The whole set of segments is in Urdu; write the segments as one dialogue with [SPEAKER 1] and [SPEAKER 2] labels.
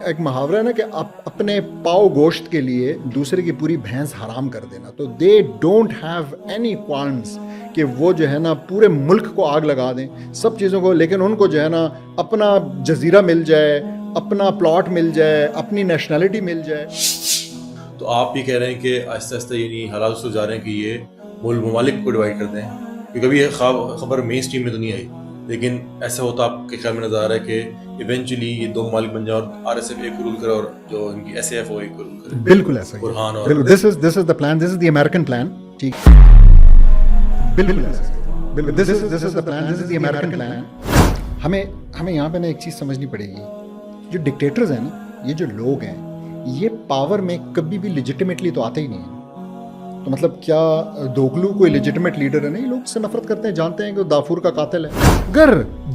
[SPEAKER 1] ایک محاورہ ہے نا کہ اپنے پاؤ گوشت کے لیے دوسرے کی پوری بھینس حرام کر دینا. تو دے ڈونٹ ہیو اینی کوالمس کہ وہ جو ہے نا پورے ملک کو آگ لگا دیں سب چیزوں کو, لیکن ان کو جو ہے نا اپنا جزیرہ مل جائے, اپنا پلاٹ مل جائے, اپنی نیشنلٹی مل جائے.
[SPEAKER 2] تو آپ یہ کہہ رہے ہیں کہ آہستہ آہستہ یعنی حالات اس کو جا رہے ہیں کہ یہ ممالک کو ڈیوائڈ کر دیں, کہ کبھی یہ خبر مین اسٹریم میں تو نہیں آئی, لیکن ایسا ہوتا آپ کے خیال میں نظر آ رہا ہے کہ ایونچولی یہ دو ممالک بن جائے اور RSF ایک رول کرے اور جو ان کی SAF وہ ایک رول کرے.
[SPEAKER 1] بالکل ایسا ہی,
[SPEAKER 2] برہان اور
[SPEAKER 1] بالکل this is the plan, this is the American plan. ٹھیک, بالکل بالکل this is the plan, this is the American plan. ہمیں یہاں پہ نا ایک چیز سمجھنی پڑے گی, جو ڈکٹیٹرز ہیں نا, یہ جو لوگ ہیں, یہ پاور میں کبھی بھی لیجٹیمیٹلی تو آتے ہی نہیں ہیں. تو مطلب کیا دوگلو کوئی لیجٹیمیٹ لیڈر ہے؟ نہیں, لوگ سے نفرت کرتے ہیں, جانتے ہیں کہ وہ دافور کا قاتل ہے. اگر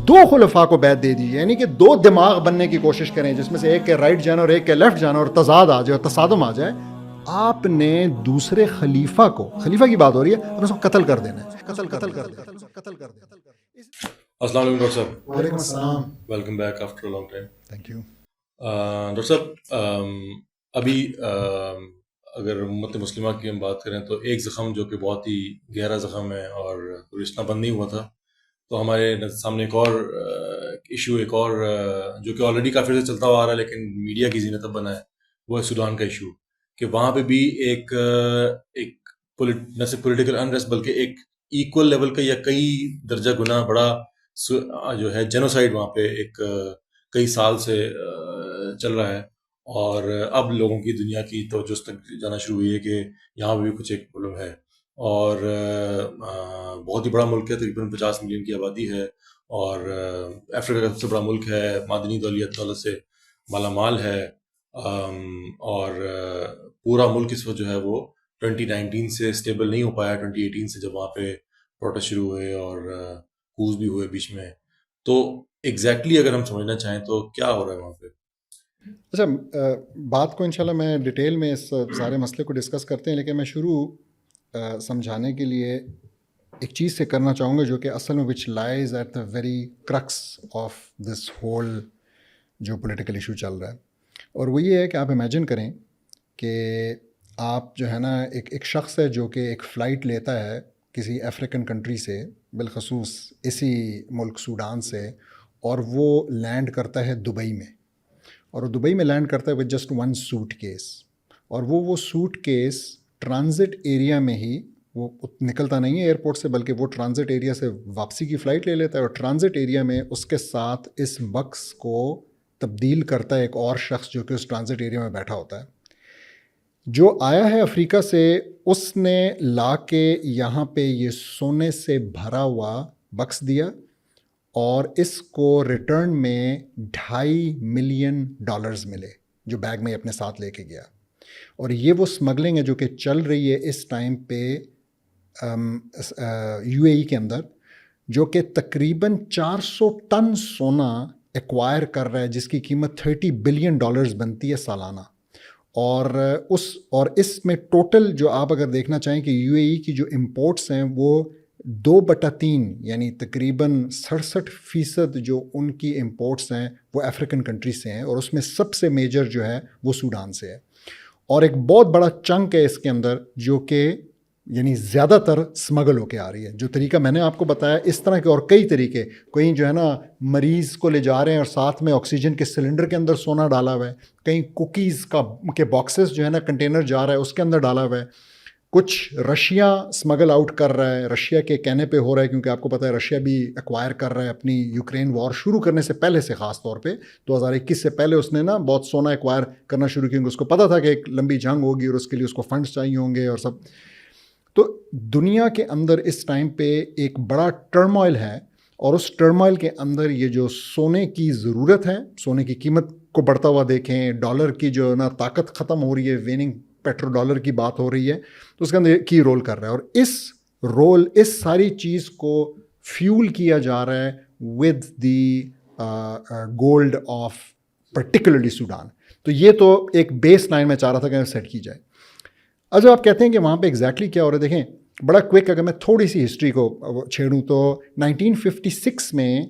[SPEAKER 1] دو خلفاء کو بیعت دے دی, یعنی کہ دو دماغ بننے کی کوشش کریں جس میں سے ایک کے رائٹ جانا اور ایک کے لیفٹ جانا, اور تضاد آ جائے اور تصادم آ جائے, آپ نے دوسرے خلیفہ کو, خلیفہ کی بات ہو رہی ہے, اور اس کو قتل کر دینا ہے. قتل کر دینا.
[SPEAKER 2] السلام علیکم ڈاکٹر صاحب.
[SPEAKER 1] وعلیکم السلام.
[SPEAKER 2] Welcome back after long time.
[SPEAKER 1] Thank you.
[SPEAKER 2] Doctor صاحب, ابھی اگر امت مسلمہ کی ہم بات کریں تو ایک زخم جو کہ بہت ہی گہرا زخم ہے اور رشتہ بند نہیں ہوا تھا, تو ہمارے سامنے ایک اور ایشو, ایک اور جو کہ آلریڈی کافی دیر چلتا ہوا آ رہا ہے لیکن میڈیا کی زینت اب بنا ہے, وہ ہے سوڈان کا ایشو. کہ وہاں پہ بھی ایک نہ صرف پولیٹیکل انریسٹ بلکہ ایک ایکول لیول کا یا کئی درجہ گنا بڑا جو ہے جینوسائیڈ وہاں پہ ایک کئی سال سے چل رہا ہے, اور اب لوگوں کی دنیا کی توجہ اس تک جانا شروع ہوئی ہے کہ یہاں بھی کچھ ایک پرابلم ہے. اور بہت ہی بڑا ملک ہے, تقریباً 50 ملین کی آبادی ہے, اور افریقہ کا سب سے بڑا ملک ہے, معدنی دولت سے مالا مال ہے, اور پورا ملک اس وقت جو ہے وہ 2019 سے اسٹیبل نہیں ہو پایا, 2018 سے جب وہاں پہ پروٹیسٹ شروع ہوئے اور کوز بھی ہوئے بیچ میں. تو ایگزیکٹلی اگر ہم سمجھنا چاہیں تو کیا ہو رہا ہے وہاں پہ؟
[SPEAKER 1] اچھا, بات کو انشاءاللہ میں ڈیٹیل میں اس سارے مسئلے کو ڈسکس کرتے ہیں, لیکن میں شروع سمجھانے کے لیے ایک چیز سے کرنا چاہوں گا جو کہ اصل میں which lies at the very crux of this whole جو پولیٹیکل ایشو چل رہا ہے. اور وہ یہ ہے کہ آپ امیجن کریں کہ آپ جو ہے نا ایک شخص ہے جو کہ ایک فلائٹ لیتا ہے کسی افریقن کنٹری سے, بالخصوص اسی ملک سوڈان سے, اور وہ لینڈ کرتا ہے دبئی میں, اور وہ دبئی میں لینڈ کرتا ہے with just one suitcase, اور وہ سوٹ کیس ٹرانزٹ ایریا میں ہی, وہ نکلتا نہیں ہے ایئرپورٹ سے بلکہ وہ ٹرانزٹ ایریا سے واپسی کی فلائٹ لے لیتا ہے, اور ٹرانزٹ ایریا میں اس کے ساتھ اس بکس کو تبدیل کرتا ہے ایک اور شخص جو کہ اس ٹرانزٹ ایریا میں بیٹھا ہوتا ہے, جو آیا ہے افریقہ سے. اس نے لا کے یہاں پہ یہ سونے سے بھرا ہوا بکس دیا, اور اس کو ریٹرن میں $2.5 ملین ملے جو بیگ میں اپنے ساتھ لے کے گیا. اور یہ وہ اسمگلنگ ہے جو کہ چل رہی ہے اس ٹائم پہ UAE کے اندر, جو کہ تقریباً 400 ٹن سونا ایکوائر کر رہا ہے جس کی قیمت $30 بلین بنتی ہے سالانہ. اور اس میں ٹوٹل جو آپ اگر دیکھنا چاہیں کہ UAE کی جو امپورٹس ہیں وہ 2/3 یعنی تقریباً 67% جو ان کی امپورٹس ہیں وہ افریقن کنٹریز سے ہیں, اور اس میں سب سے میجر جو ہے وہ سوڈان سے ہے. اور ایک بہت بڑا چنک ہے اس کے اندر جو کہ یعنی زیادہ تر اسمگل ہو کے آ رہی ہے. جو طریقہ میں نے آپ کو بتایا, اس طرح کے اور کئی طریقے, کہیں جو ہے نا مریض کو لے جا رہے ہیں اور ساتھ میں آکسیجن کے سلنڈر کے اندر سونا ڈالا ہوا ہے, کہیں کوکیز کے باکسز جو ہے نا کنٹینر جا رہا ہے اس کے اندر ڈالا ہوا ہے, کچھ رشیا اسمگل آؤٹ کر رہا ہے, رشیا کے کہنے پہ ہو رہا ہے کیونکہ آپ کو پتہ ہے رشیا بھی ایکوائر کر رہا ہے اپنی یوکرین وار شروع کرنے سے پہلے سے, خاص طور پہ 2021 سے پہلے اس نے نا بہت سونا ایکوائر کرنا شروع کیا, کیونکہ اس کو پتہ تھا کہ ایک لمبی جنگ ہوگی اور اس کے لیے اس کو فنڈز چاہیے ہوں گے اور سب. تو دنیا کے اندر اس ٹائم پہ ایک بڑا ٹرموائل ہے, اور اس ٹرموائل کے اندر یہ جو سونے کی ضرورت ہے, سونے کی قیمت کو بڑھتا ہوا دیکھیں, ڈالر کی جو نا طاقت ختم ہو رہی ہے, ویننگ پیٹرو ڈالر کی بات ہو رہی ہے, تو اس کے اندر کی رول کر رہا ہے. اور اس ساری چیز کو فیول کیا جا رہا ہے with the gold of particularly Sudan. تو یہ تو ایک بیس لائن میں چاہ رہا تھا کہ سیٹ کی جائے. اب جب آپ کہتے ہیں کہ وہاں پہ ایگزیکٹلی کیا ہو رہا ہے, دیکھیں بڑا کوئک اگر میں تھوڑی سی ہسٹری کو چھیڑوں تو 1956 میں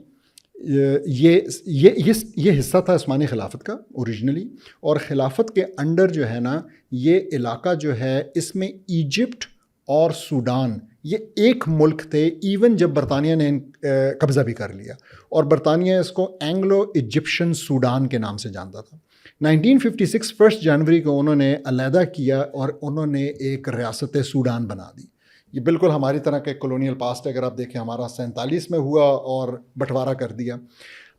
[SPEAKER 1] یہ حصہ تھا عثمانی خلافت کا اوریجنلی، اور خلافت کے انڈر جو ہے نا یہ علاقہ جو ہے اس میں ایجپٹ اور سوڈان یہ ایک ملک تھے، ایون جب برطانیہ نے قبضہ بھی کر لیا، اور برطانیہ اس کو اینگلو ایجپشن سوڈان کے نام سے جانتا تھا۔ 1956 1 جنوری کو انہوں نے علیحدہ کیا اور انہوں نے ایک ریاست سوڈان بنا دی۔ یہ بالکل ہماری طرح کا کولونیل پاسٹ ہے، اگر آپ دیکھیں ہمارا 47 میں ہوا اور بٹوارا کر دیا۔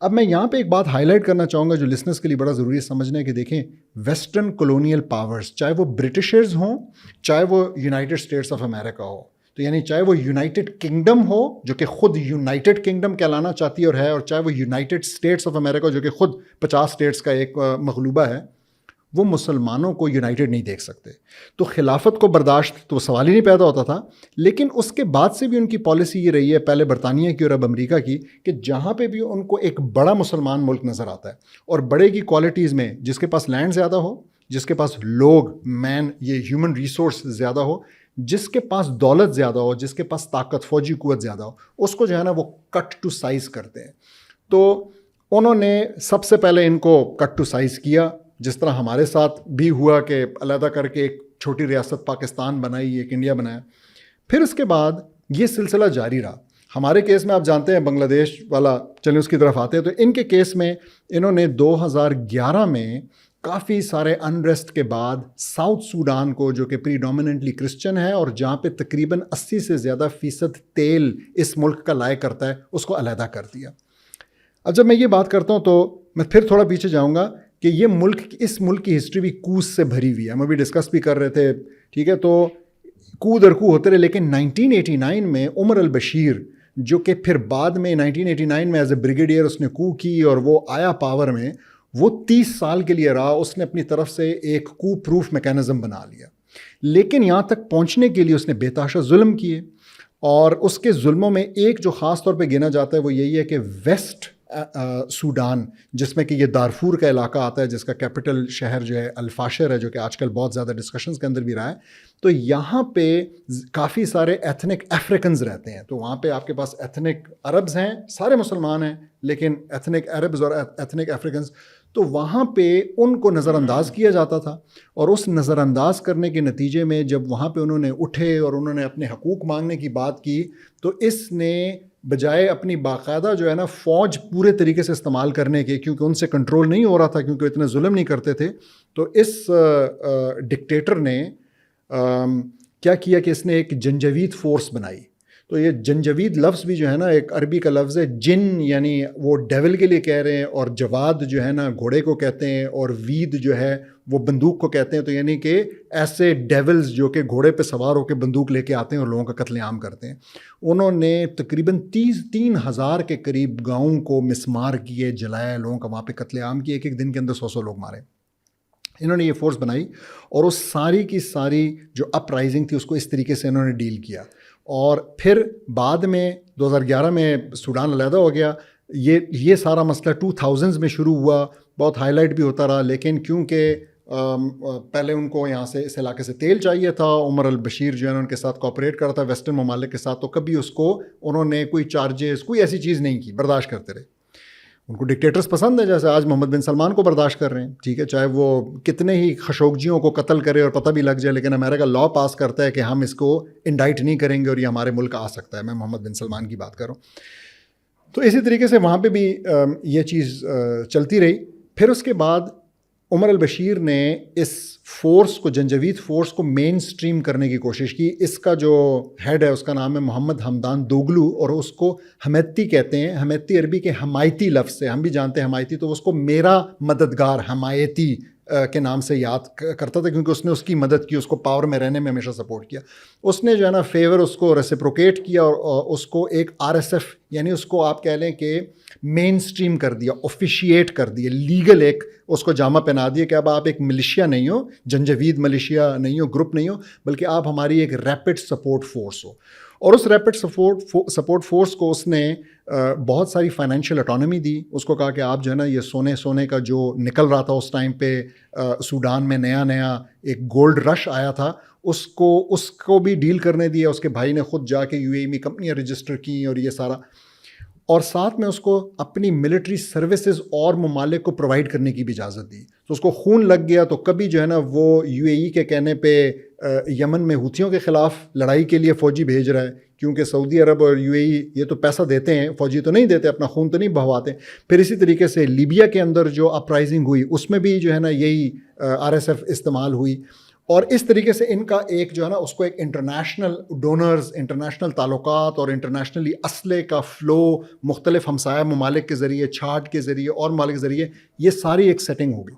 [SPEAKER 1] اب میں یہاں پہ ایک بات ہائی لائٹ کرنا چاہوں گا جو لسنرس کے لیے بڑا ضروری ہے سمجھنا ہے کہ دیکھیں ویسٹرن کولونیل پاورز، چاہے وہ برٹشرز ہوں چاہے وہ یونائٹڈ اسٹیٹس آف امریکہ ہو، تو یعنی چاہے وہ یونائٹڈ کنگڈم ہو جو کہ خود یونائٹڈ کنگڈم کہلانا چاہتی ہے اور ہے، اور چاہے وہ یونائٹڈ اسٹیٹس آف امریکہ جو کہ خود 50 اسٹیٹس کا ایک مغلوبہ ہے، وہ مسلمانوں کو یونائٹڈ نہیں دیکھ سکتے۔ تو خلافت کو برداشت تو سوال ہی نہیں پیدا ہوتا تھا، لیکن اس کے بعد سے بھی ان کی پالیسی یہ رہی ہے، پہلے برطانیہ کی اور اب امریکہ کی، کہ جہاں پہ بھی ان کو ایک بڑا مسلمان ملک نظر آتا ہے اور بڑے کی کوالٹیز میں جس کے پاس لینڈ زیادہ ہو، جس کے پاس لوگ یہ ہیومن ریسورس زیادہ ہو، جس کے پاس دولت زیادہ ہو، جس کے پاس طاقت فوجی قوت زیادہ ہو، اس کو جو ہے نا وہ کٹ ٹو سائز کرتے ہیں۔ تو انہوں نے سب سے پہلے ان کو کٹ ٹو سائز کیا، جس طرح ہمارے ساتھ بھی ہوا کہ علیحدہ کر کے ایک چھوٹی ریاست پاکستان بنائی، ایک انڈیا بنایا۔ پھر اس کے بعد یہ سلسلہ جاری رہا۔ ہمارے کیس میں آپ جانتے ہیں بنگلہ دیش والا، چلیں اس کی طرف آتے ہیں، تو ان کے کیس میں انہوں نے 2011 میں کافی سارے انریسٹ کے بعد ساؤتھ سوڈان کو، جو کہ پریڈومیننٹلی کرسچن ہے اور جہاں پہ تقریباً 80 سے زیادہ فیصد تیل اس ملک کا لایا کرتا ہے، اس کو علیحدہ کر دیا۔ اب جب میں یہ بات کرتا ہوں تو میں پھر تھوڑا پیچھے جاؤں گا کہ یہ اس ملک کی ہسٹری بھی کوز سے بھری ہوئی ہے، ہم ابھی ڈسکس بھی کر رہے تھے، ٹھیک ہے، تو کو در کو ہوتے رہے، لیکن 1989 میں عمر البشیر جو کہ پھر بعد میں 1989 میں ایز اے بریگیڈیئر اس نے کو کی اور وہ آیا پاور میں، وہ 30 سال کے لیے رہا، اس نے اپنی طرف سے ایک کو پروف میکینزم بنا لیا، لیکن یہاں تک پہنچنے کے لیے اس نے بے تحاشا ظلم کیے، اور اس کے ظلموں میں ایک جو خاص طور پہ گنا جاتا ہے وہ یہی ہے کہ ویسٹ سوڈان، جس میں کہ یہ دارفور کا علاقہ آتا ہے، جس کا کیپٹل شہر جو ہے الفاشر ہے، جو کہ آج کل بہت زیادہ ڈسکشنز کے اندر بھی رہا ہے، تو یہاں پہ کافی سارے ایتھنک افریکنز رہتے ہیں۔ تو وہاں پہ آپ کے پاس ایتھنک عربز ہیں، سارے مسلمان ہیں، لیکن ایتھنک عربز اور ایتھنک افریکنز، تو وہاں پہ ان کو نظر انداز کیا جاتا تھا، اور اس نظر انداز کرنے کے نتیجے میں جب وہاں پہ انہوں نے اٹھے اور انہوں نے اپنے حقوق مانگنے کی بات کی، تو اس نے بجائے اپنی باقاعدہ جو ہے نا فوج پورے طریقے سے استعمال کرنے کے، کیونکہ ان سے کنٹرول نہیں ہو رہا تھا، کیونکہ اتنے ظلم نہیں کرتے تھے، تو اس ڈکٹیٹر نے کیا کیا کہ اس نے ایک جنجوید فورس بنائی۔ تو یہ جنجوید لفظ بھی جو ہے نا ایک عربی کا لفظ ہے، جن یعنی وہ ڈیول کے لیے کہہ رہے ہیں، اور جواد جو ہے نا گھوڑے کو کہتے ہیں، اور وید جو ہے وہ بندوق کو کہتے ہیں، تو یعنی کہ ایسے ڈیولز جو کہ گھوڑے پہ سوار ہو کے بندوق لے کے آتے ہیں اور لوگوں کا قتل عام کرتے ہیں۔ انہوں نے تقریباً 3,000 کے قریب گاؤں کو مسمار کیے، جلایا، لوگوں کا وہاں پہ قتل عام کیے، ایک دن کے اندر 100 لوگ مارے۔ انہوں نے یہ فورس بنائی اور اس ساری کی ساری جو اپ رائزنگ تھی اس کو اس طریقے سے انہوں نے ڈیل کیا، اور پھر بعد میں 2011 میں سوڈان علیحدہ ہو گیا۔ یہ سارا مسئلہ 2000s میں شروع ہوا، بہت ہائی لائٹ بھی ہوتا رہا، لیکن کیونکہ پہلے ان کو یہاں سے اس علاقے سے تیل چاہیے تھا، عمر البشیر جو ہے ان کے ساتھ کوآپریٹ کرتا تھا ویسٹرن ممالک کے ساتھ، تو کبھی اس کو انہوں نے کوئی چارجز، کوئی ایسی چیز نہیں کی، برداشت کرتے رہے۔ ان کو ڈکٹیٹرز پسند ہیں، جیسے آج محمد بن سلمان کو برداشت کر رہے ہیں، ٹھیک ہے، چاہے وہ کتنے ہی خشوگجیوں کو قتل کرے اور پتہ بھی لگ جائے، لیکن امریکہ لا پاس کرتا ہے کہ ہم اس کو انڈائٹ نہیں کریں گے اور یہ ہمارے ملک آ سکتا ہے۔ میں محمد بن سلمان کی بات کروں، تو اسی طریقے سے وہاں پہ بھی یہ چیز چلتی رہی۔ پھر اس کے بعد عمر البشیر نے اس فورس کو، جنجوید فورس کو مین سٹریم کرنے کی کوشش کی۔ اس کا جو ہیڈ ہے اس کا نام ہے محمد حمدان دوگلو، اور اس کو حمیتی کہتے ہیں۔ حمیتی عربی کے حمایتی لفظ سے، ہم بھی جانتے ہیں حمایتی، تو اس کو میرا مددگار حمایتی کے نام سے یاد کرتا تھا، کیونکہ اس نے اس کی مدد کی، اس کو پاور میں رہنے میں ہمیشہ سپورٹ کیا۔ اس نے جو ہے نا فیور اس کو ریسپروکیٹ کیا، اور اس کو ایک RSF یعنی اس کو آپ کہہ لیں کہ مین سٹریم کر دیا، آفیشیٹ کر دیا، لیگل ایک اس کو جامہ پہنا دیا کہ اب آپ ایک ملیشیا نہیں ہو، جنجوید ملیشیا نہیں ہو، گروپ نہیں ہو، بلکہ آپ ہماری ایک ریپڈ سپورٹ فورس ہو۔ اور اس ریپڈ سپورٹ فورس کو اس نے بہت ساری فائنینشیل اٹانومی دی۔ اس کو کہا کہ آپ جو ہے نا یہ سونے کا جو نکل رہا تھا اس ٹائم پہ سوڈان میں نیا ایک گولڈ رش آیا تھا، اس کو بھی ڈیل کرنے دیا۔ اس کے بھائی نے خود جا کے UAE میں کمپنیاں رجسٹر کی اور یہ سارا۔ اور ساتھ میں اس کو اپنی ملٹری سروسز اور ممالک کو پرووائڈ کرنے کی بھی اجازت دی. تو اس کو خون لگ گیا تو کبھی جو ہے نا وہ یو اے ای کے کہنے پہ یمن میں ہوتھیوں کے خلاف لڑائی کے لیے فوجی بھیج رہا ہے, کیونکہ سعودی عرب اور یو اے ای یہ تو پیسہ دیتے ہیں, فوجی تو نہیں دیتے, اپنا خون تو نہیں بہواتے. پھر اسی طریقے سے لیبیا کے اندر جو اپرائزنگ ہوئی اس میں بھی جو ہے نا یہی آر ایس ایف استعمال ہوئی. اور اس طریقے سے ان کا ایک جو ہے نا اس کو ایک انٹرنیشنل ڈونرز, انٹرنیشنل تعلقات اور انٹرنیشنلی اسلحے کا فلو مختلف ہمسایہ ممالک کے ذریعے, چھاٹ کے ذریعے اور ممالک کے ذریعے, یہ ساری ایک سیٹنگ ہو گئی.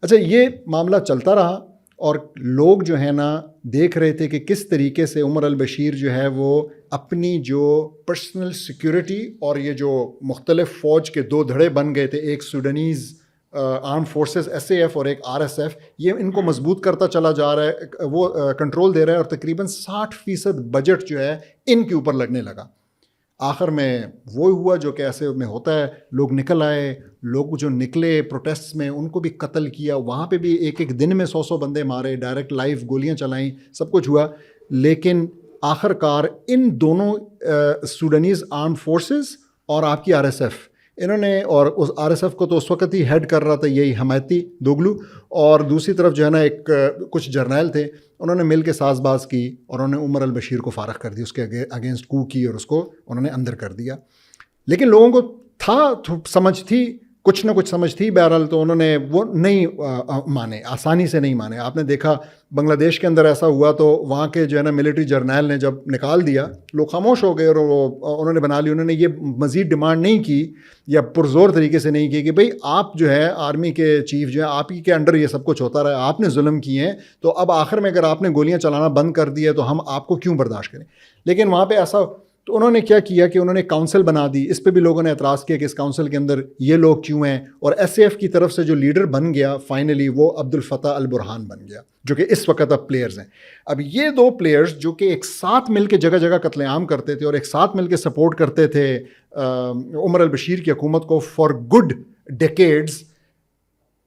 [SPEAKER 1] اچھا, یہ معاملہ چلتا رہا اور لوگ جو ہے نا دیکھ رہے تھے کہ کس طریقے سے عمر البشیر جو ہے وہ اپنی جو پرسنل سیکیورٹی اور یہ جو مختلف فوج کے دو دھڑے بن گئے تھے, ایک سوڈانیز arm forces S A F اور ایک آر ایس ایف, یہ ان کو مضبوط کرتا چلا جا رہا ہے, وہ کنٹرول دے رہا ہے اور تقریباً 60% بجٹ جو ہے ان کے اوپر لگنے لگا. آخر میں وہ ہوا جو کہ ایسے میں ہوتا ہے, لوگ نکل آئے, لوگ جو نکلے پروٹیسٹ میں ان کو بھی قتل کیا, وہاں پہ بھی ایک ایک دن میں 100 بندے مارے, ڈائریکٹ لائیو گولیاں چلائیں, سب کچھ ہوا. لیکن آخر کار ان دونوں سوڈانیز آرم فورسز اور آپ کی آر ایس ایف, انہوں نے, اور اس آر ایس ایف کو تو اس وقت ہی ہیڈ کر رہا تھا یہی حمایتی دوگلو, اور دوسری طرف جو ہے نا ایک کچھ جرنیل تھے, انہوں نے مل کے ساز باز کی اور انہوں نے عمر البشیر کو فارغ کر دی, اس کے اگینسٹ کو کی اور اس کو انہوں نے اندر کر دیا. لیکن لوگوں کو تھا سمجھ تھی, کچھ نہ کچھ سمجھ تھی بہرحال, تو انہوں نے وہ نہیں مانے, آسانی سے نہیں مانے. آپ نے دیکھا بنگلہ دیش کے اندر ایسا ہوا تو وہاں کے جو ہے نا ملٹری جرنیل نے جب نکال دیا, لوگ خاموش ہو گئے اور انہوں نے بنا لی. انہوں نے یہ مزید ڈیمانڈ نہیں کی یا پرزور طریقے سے نہیں کی کہ بھئی آپ جو ہے آرمی کے چیف جو ہے آپ ہی کے انڈر یہ سب کچھ ہوتا رہا, آپ نے ظلم کیے ہیں, تو اب آخر میں اگر آپ نے گولیاں چلانا بند کر دی ہے تو ہم آپ کو کیوں برداشت کریں. لیکن وہاں پہ ایسا, تو انہوں نے کیا کیا کہ انہوں نے کاؤنسل بنا دی. اس پہ بھی لوگوں نے اعتراض کیا کہ اس کاؤنسل کے اندر یہ لوگ کیوں ہیں, اور ایس اے ایف کی طرف سے جو لیڈر بن گیا فائنلی وہ عبد الفتاح البرہان بن گیا, جو کہ اس وقت اب پلیئرز ہیں. اب یہ دو پلیئرز جو کہ ایک ساتھ مل کے جگہ جگہ قتل عام کرتے تھے اور ایک ساتھ مل کے سپورٹ کرتے تھے عمر البشیر کی حکومت کو فار گڈ ڈیکیڈز,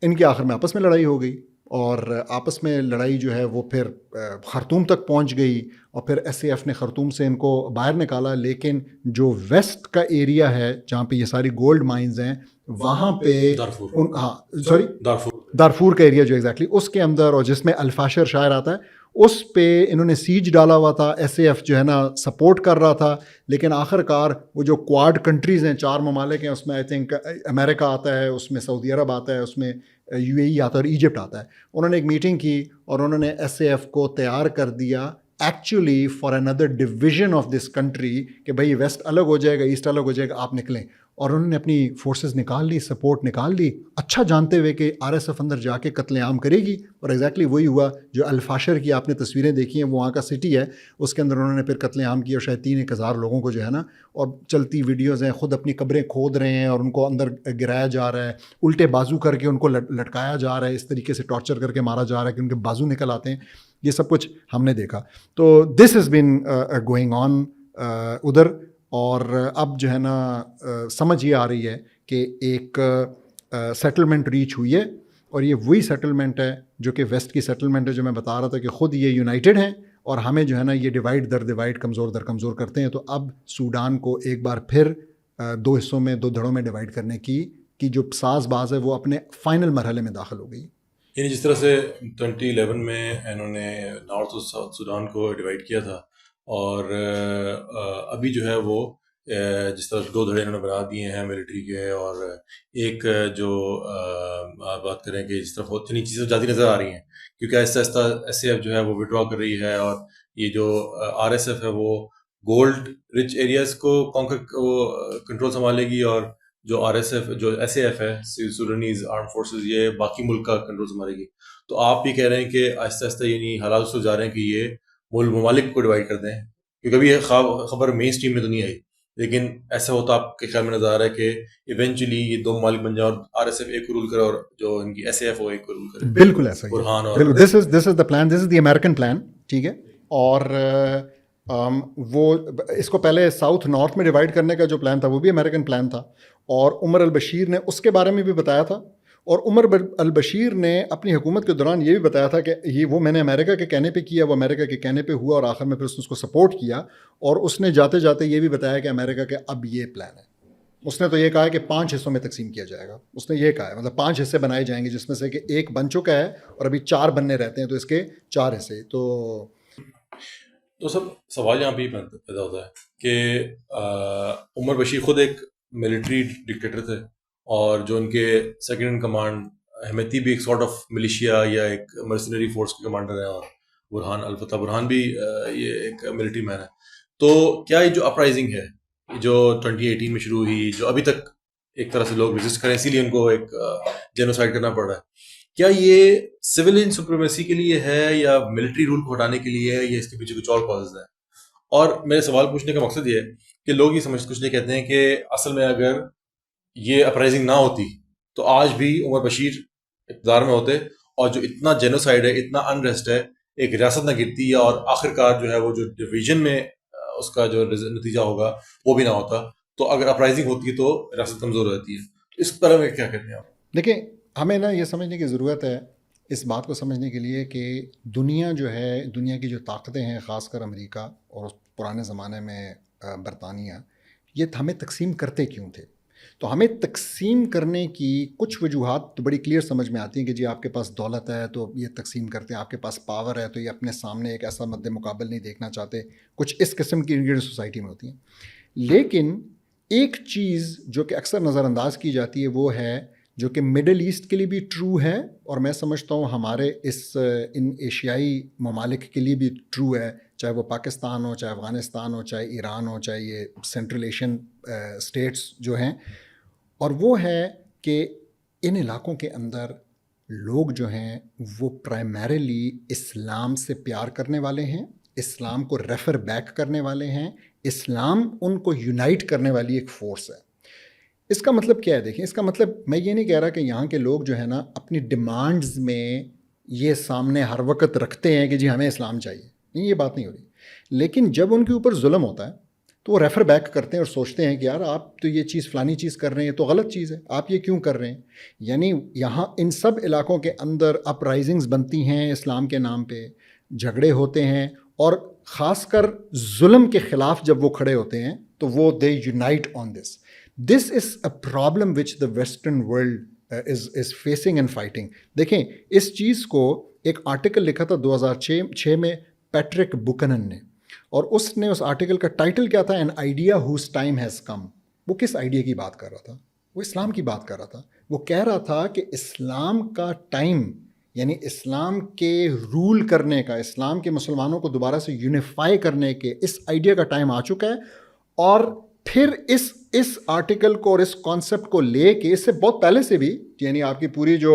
[SPEAKER 1] ان کی آخر میں آپس میں لڑائی ہو گئی, اور آپس میں لڑائی جو ہے وہ پھر خرطوم تک پہنچ گئی, اور پھر ایس اے ایف نے خرطوم سے ان کو باہر نکالا. لیکن جو ویسٹ کا ایریا ہے جہاں پہ یہ ساری گولڈ مائنز ہیں, وہاں پہ دارفور کا ایریا جو ایگزیکٹلی اس کے اندر, اور جس میں الفاشر شاعر آتا ہے, اس پہ انہوں نے سیج ڈالا ہوا تھا. ایس اے ایف جو ہے نا سپورٹ کر رہا تھا, لیکن آخر کار وہ جو کوارڈ کنٹریز ہیں, 4 ممالک ہیں, اس میں آئی تھنک امریکہ آتا ہے, اس میں سعودی عرب آتا ہے, اس میں یو اے ای آتا ہے اور ایجپٹ آتا ہے. انہوں نے ایک میٹنگ کی اور انہوں نے ایس اے ایف کو تیار کر دیا actually for another division of this country, کہ بھائی ویسٹ الگ ہو جائے گا, ایسٹ الگ ہو جائے گا, آپ نکلیں. اور انہوں نے اپنی فورسز نکال لی, سپورٹ نکال لی, اچھا جانتے ہوئے کہ آر ایس ایف اندر جا کے قتل عام کرے گی. اور ایگزیکٹلی وہی ہوا جو الفاشر کی آپ نے تصویریں دیکھی ہیں, وہ وہاں کا سٹی ہے, اس کے اندر انہوں نے پھر قتل عام کیا, اور شاید 3-1 ہزار لوگوں کو جو ہے نا, اور چلتی ویڈیوز ہیں, خود اپنی قبریں کھود رہے ہیں اور ان کو اندر گرایا جا رہا ہے, الٹے بازو کر کے ان کو لٹکایا جا رہا ہے, اس طریقے سے ٹارچر کر کے مارا جا رہا ہے کہ ان کے بازو نکل آتے ہیں. یہ سب کچھ ہم نے دیکھا. تو this has been going on ادھر. اور اب جو ہے نا سمجھ یہ آ رہی ہے کہ ایک سیٹلمنٹ ریچ ہوئی ہے, اور یہ وہی سیٹلمنٹ ہے جو کہ ویسٹ کی سیٹلمنٹ ہے, جو میں بتا رہا تھا کہ خود یہ یونائٹڈ ہیں اور ہمیں جو ہے نا یہ ڈیوائڈ در ڈیوائڈ, کمزور در کمزور کرتے ہیں. تو اب سوڈان کو ایک بار پھر 2 حصوں میں, 2 دھڑوں میں ڈیوائڈ کرنے کی جو ساز باز ہے وہ اپنے فائنل مرحلے میں داخل ہو گئی.
[SPEAKER 2] یعنی جس طرح سے 2011 میں انہوں نے نارتھ اور ساؤتھ سوڈان کو ڈیوائڈ کیا تھا, اور ابھی جو ہے وہ جس طرح 2 دھڑے انہوں نے بنا دیے ہیں ملٹری کے, اور ایک جو آپ بات کریں کہ جس طرف اتنی چیزیں جاتی نظر آ رہی ہیں, کیونکہ آہستہ آہستہ ایس اے ایف جو ہے وہ وڈرا کر رہی ہے, اور یہ جو آر ایس ایف ہے وہ گولڈ رچ ایریاز کو کنٹرول سنبھالے گی, اور جو آر ایس ایف جو ایس اے ایف ہے سوڈانیز آرم فورسز, یہ باقی ملک کا کنٹرول سنبھالے گی. تو آپ بھی کہہ رہے ہیں کہ آہستہ آہستہ یعنی حالات اس کو جا رہے ہیں کہ یہ ممالک کو ڈیوائڈ کر دیں, کیونکہ ابھی یہ خبر مین اسٹریم میں تو نہیں آئی, لیکن ایسا ہوتا آپ کے خیال میں نظر آ رہا ہے کہ ایونچولی یہ 2 ممالک بن جائیں اور آر ایس ایف ایک کو رول کرے اور جو ان کی ایس اے ایف وہ ایک کو رول کرے.
[SPEAKER 1] بالکل ایسا ہی, this is the plan, this is the American plan, ٹھیک ہے. اور وہ اس کو پہلے ساؤتھ نارتھ میں ڈیوائڈ کرنے کا جو پلان تھا وہ بھی امریکن پلان تھا, اور عمر البشیر نے اس کے بارے میں بھی بتایا تھا. اور عمر البشیر نے اپنی حکومت کے دوران یہ بھی بتایا تھا کہ یہ وہ میں نے امریکہ کے کہنے پہ کیا، وہ امریکہ کے کہنے پہ ہوا، اور آخر میں پھر اس نے اس کو سپورٹ کیا، اور اس نے جاتے جاتے یہ بھی بتایا کہ امریکہ کے اب یہ پلان ہے. اس نے تو یہ کہا ہے کہ 5 حصوں میں تقسیم کیا جائے گا. اس نے یہ کہا ہے مطلب 5 حصے بنائے جائیں گے، جس میں سے کہ ایک بن چکا ہے اور ابھی 4 بننے رہتے ہیں، تو اس کے 4 حصے.
[SPEAKER 2] تو سب سوال یہاں پہ پیدا ہوتا ہے کہ عمر بشیر خود ایک ملٹری ڈکٹیٹر تھے، اور جو ان کے سیکنڈ ان کمانڈ ہمیتی بھی ایک سارٹ آف ملیشیا یا ایک مرسنری فورس کے کمانڈر ہیں، اور برہان الفتح برہان بھی یہ ایک ملٹری مین ہے. تو کیا یہ جو اپرائزنگ ہے جو 2018 میں شروع ہوئی، جو ابھی تک ایک طرح سے لوگ ریزسٹ کریں، اسی لیے ان کو ایک جینوسائڈ کرنا پڑ رہا ہے، کیا یہ سویلین سپریمیسی کے لیے ہے یا ملٹری رول کو ہٹانے کے لیے ہے، یا اس کے پیچھے کچھ اور کازز ہیں؟ اور میرے سوال پوچھنے کا مقصد یہ ہے کہ لوگ یہ کچھ نہیں کہتے ہیں کہ اصل میں اگر یہ اپرائزنگ نہ ہوتی تو آج بھی عمر بشیر اقتدار میں ہوتے، اور جو اتنا جینوسائڈ ہے، اتنا انریسٹ ہے، ایک ریاست نہ گرتی، اور آخرکار جو ہے وہ جو ڈویژن میں اس کا جو نتیجہ ہوگا وہ بھی نہ ہوتا. تو اگر اپرائزنگ ہوتی ہے تو ریاست کمزور ہو جاتی ہے. اس پر میں کیا کہتے ہیں آپ؟
[SPEAKER 1] دیکھیں، ہمیں نا یہ سمجھنے کی ضرورت ہے، اس بات کو سمجھنے کے لیے کہ دنیا جو ہے، دنیا کی جو طاقتیں ہیں، خاص کر امریکہ اور پرانے زمانے میں برطانیہ، یہ ہمیں تقسیم کرتے کیوں تھے. تو ہمیں تقسیم کرنے کی کچھ وجوہات تو بڑی کلیئر سمجھ میں آتی ہیں کہ جی آپ کے پاس دولت ہے تو یہ تقسیم کرتے ہیں، آپ کے پاس پاور ہے تو یہ اپنے سامنے ایک ایسا مد مقابل نہیں دیکھنا چاہتے، کچھ اس قسم کی انگریڈ سوسائٹی میں ہوتی ہیں. لیکن ایک چیز جو کہ اکثر نظر انداز کی جاتی ہے وہ ہے، جو کہ مڈل ایسٹ کے لیے بھی ٹرو ہے، اور میں سمجھتا ہوں ہمارے ان ایشیائی ممالک کے لیے بھی ٹرو ہے، چاہے وہ پاکستان ہو، چاہے افغانستان ہو، چاہے ایران ہو، چاہے یہ سینٹرل ایشین اسٹیٹس جو ہیں. اور وہ ہے کہ ان علاقوں کے اندر لوگ جو ہیں وہ پرائمریلی اسلام سے پیار کرنے والے ہیں، اسلام کو ریفر بیک کرنے والے ہیں، اسلام ان کو یونائٹ کرنے والی ایک فورس ہے. اس کا مطلب کیا ہے؟ دیکھیں، اس کا مطلب میں یہ نہیں کہہ رہا کہ یہاں کے لوگ جو ہے نا اپنی ڈیمانڈز میں یہ سامنے ہر وقت رکھتے ہیں کہ جی ہمیں اسلام چاہیے، نہیں، یہ بات نہیں ہو رہی. لیکن جب ان کے اوپر ظلم ہوتا ہے تو وہ ریفر بیک کرتے ہیں اور سوچتے ہیں کہ یار آپ تو یہ چیز فلانی چیز کر رہے ہیں تو غلط چیز ہے، آپ یہ کیوں کر رہے ہیں. یعنی یہاں ان سب علاقوں کے اندر اپ رائزنگز بنتی ہیں اسلام کے نام پہ، جھگڑے ہوتے ہیں، اور خاص کر ظلم کے خلاف جب وہ کھڑے ہوتے ہیں تو وہ they unite on this. This is a problem which the Western world is facing and fighting. دیکھیں، اس چیز کو ایک آرٹیکل لکھا تھا 2006 میں پیٹرک بکنن نے، اور اس نے اس آرٹیکل کا ٹائٹل کیا تھا؟ An idea whose time has come. وہ کس آئیڈیا کی بات کر رہا تھا؟ وہ اسلام کی بات کر رہا تھا. وہ کہہ رہا تھا کہ اسلام کا ٹائم، یعنی اسلام کے رول کرنے کا، اسلام کے مسلمانوں کو دوبارہ سے یونیفائی کرنے کے اس آئیڈیا کا ٹائم آ چکا ہے. اور پھر اس آرٹیکل کو اور اس کانسیپٹ کو لے کے، اس سے بہت پہلے سے بھی، یعنی آپ کی پوری جو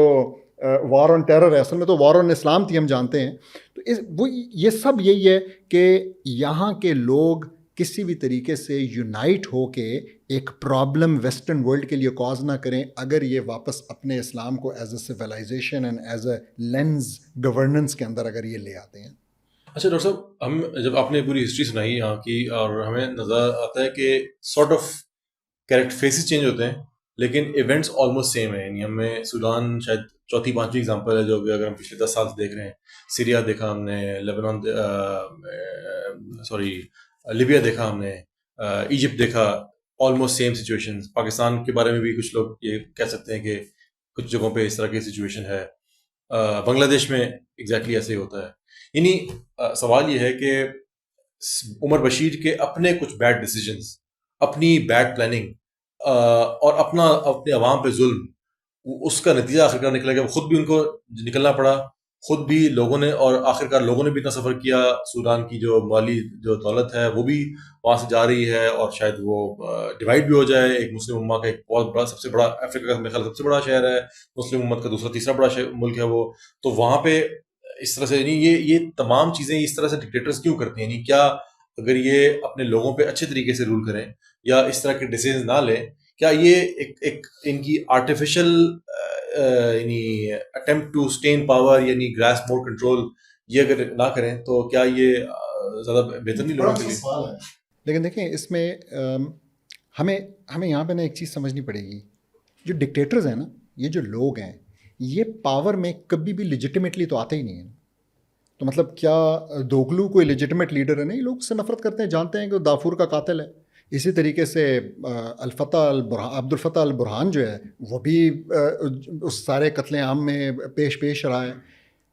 [SPEAKER 1] وار آن ٹیرر ہے، اصل میں تو وار آن اسلام تھی، ہم جانتے ہیں. تو وہ یہ سب یہی ہے کہ یہاں کے لوگ کسی بھی طریقے سے یونائٹ ہو کے ایک پرابلم ویسٹرن ورلڈ کے لیے کاز نہ کریں، اگر یہ واپس اپنے اسلام کو as a civilization and as a lens governance کے اندر اگر یہ لے آتے ہیں.
[SPEAKER 2] اچھا ڈاکٹر صاحب، ہم جب آپ نے پوری ہسٹری سنائی یہاں کی، اور ہمیں نظر آتا ہے کہ sort of correct phases change ہوتے ہیں لیکن ایونٹس آلموسٹ سیم ہیں. یعنی ہمیں سوڈان شاید چوتھی پانچویں اگزامپل ہے جو کہ اگر ہم پچھلے 10 سال سے دیکھ رہے ہیں. سیریا دیکھا ہم نے، لیبنان لیبیا دیکھا ہم نے، ایجپٹ دیکھا، آلموسٹ سیم سچویشن. پاکستان کے بارے میں بھی کچھ لوگ یہ کہہ سکتے ہیں کہ کچھ جگہوں پہ اس طرح کی سچویشن ہے. بنگلہ دیش میں ایگزیکٹلی ایسے ہی ہوتا ہے. یعنی سوال یہ ہے کہ عمر بشیر کے اپنے کچھ بیڈ ڈیسیجنز، اپنی بیڈ پلاننگ، اور اپنے عوام پہ ظلم، اس کا نتیجہ آخرکار نکلا کہ خود بھی ان کو نکلنا پڑا، خود بھی لوگوں نے، اور آخرکار لوگوں نے بھی اتنا سفر کیا. سوڈان کی جو مالی جو دولت ہے وہ بھی وہاں سے جا رہی ہے، اور شاید وہ ڈیوائڈ بھی ہو جائے. ایک مسلم امہ کا ایک بہت بڑا، سب سے بڑا افریقہ کا میرے خیال سب سے بڑا شہر ہے، مسلم امت کا دوسرا تیسرا بڑا ملک ہے وہ. تو وہاں پہ اس طرح سے، یعنی یہ تمام چیزیں اس طرح سے ڈکٹیٹرز کیوں کرتے ہیں؟ یعنی کیا اگر یہ اپنے لوگوں پہ اچھے طریقے سے رول کریں یا اس طرح کے ڈیسیژن نہ لیں، کیا یہ ایک ان کی آرٹیفیشل یعنی اٹیمپٹ ٹو اسٹین پاور، یعنی گراسپ مور کنٹرول، یہ اگر نہ کریں تو کیا یہ زیادہ بہتر نہیں لوگوں کے لیے؟
[SPEAKER 1] لیکن دیکھیں، اس میں ہمیں یہاں پہ نا ایک چیز سمجھنی پڑے گی. جو ڈکٹیٹرز ہیں نا، یہ جو لوگ ہیں یہ پاور میں کبھی بھی لیجٹیمیٹلی تو آتے ہی نہیں ہیں. تو مطلب کیا دوگلو کوئی لیجٹیمیٹ لیڈر ہے؟ نہیں، لوگ اس سے نفرت کرتے ہیں، جانتے ہیں کہ وہ دافور کا قاتل ہے. اسی طریقے سے عبد الفتح البرہان جو ہے وہ بھی اس سارے قتل عام میں پیش رہا ہے.